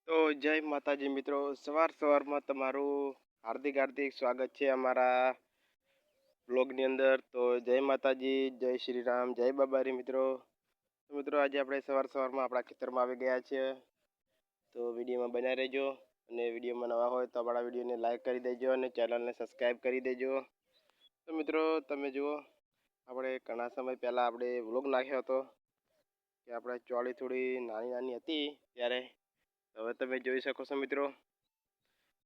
તો જય માતાજી મિત્રો, સવારમાં તમારું હાર્દિક હાર્દિક સ્વાગત છે અમારા બ્લોગની અંદર. તો જય માતાજી, જય શ્રી રામ, જય બાબારી મિત્રો. તો મિત્રો આજે આપણે સવારમાં આપણા ખેતરમાં આવી ગયા છીએ. તો વિડીયોમાં બનાવી રહેજો, અને વિડીયોમાં નવા હોય તો આપણા વિડીયોને લાઈક કરી દેજો અને ચેનલને સબસ્ક્રાઈબ કરી દેજો. તો મિત્રો તમે જુઓ, આપણે ઘણા સમય પહેલાં આપણે વ્લોગ નાખ્યો હતો કે આપણે ચોળી થોડી નાની નાની હતી ત્યારે. હવે તમે જોઈ શકો છો મિત્રો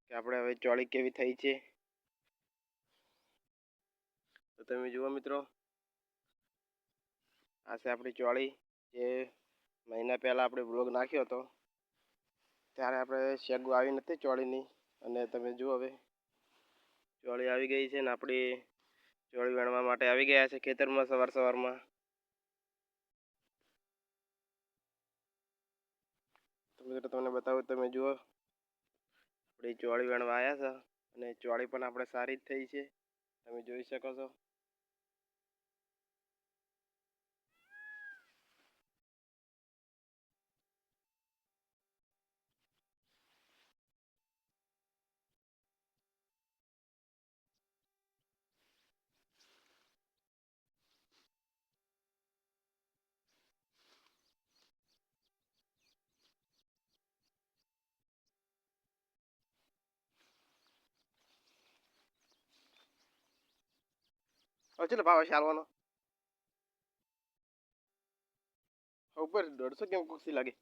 કે આપણે હવે ચોળી કેવી થઈ છે. તો તમે જુઓ મિત્રો, આ છે આપણી ચોળી. જે મહિના પહેલાં આપણે બ્લોગ નાખ્યો હતો ત્યારે આપણે શેગો આવી નથી ચોળીની. અને તમે જુઓ હવે ચોળી આવી ગઈ છે ને આપણી ચોળી વીણવા માટે આવી ગયા છે ખેતરમાં સવારમાં. તો મિત્રો તમને બતાવું, તમે જુઓ આપણી ચોળી વીણવા આવ્યા છે અને ચોળી પણ આપણે સારી જ થઈ છે, તમે જોઈ શકો છો. ચલો ભાવ છે હાલવાનો ઉપર 150 કેમ ખુશી લાગે.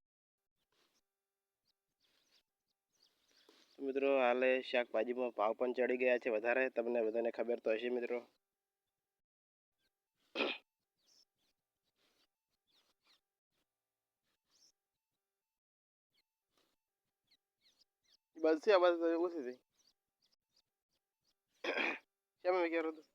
મિત્રો હાલે શાકભાજીમાં ભાવ પણ ચડી ગયા છે વધારે, તમને બધાને ખબર તો હશે મિત્રો. બસ છે આ બસ ઓછી થઈ. કેમ મેં કર્યું હતું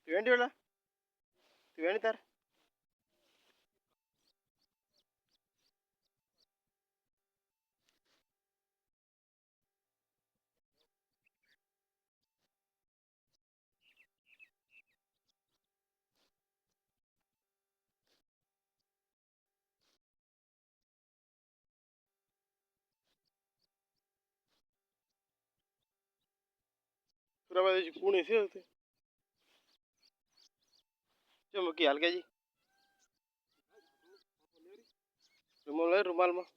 વેંડી ઓલા વેણી તાર સુરાબાદ કુણી છે ચલો મૂકી હાલ કેજી રૂમાલ રૂમાલમાં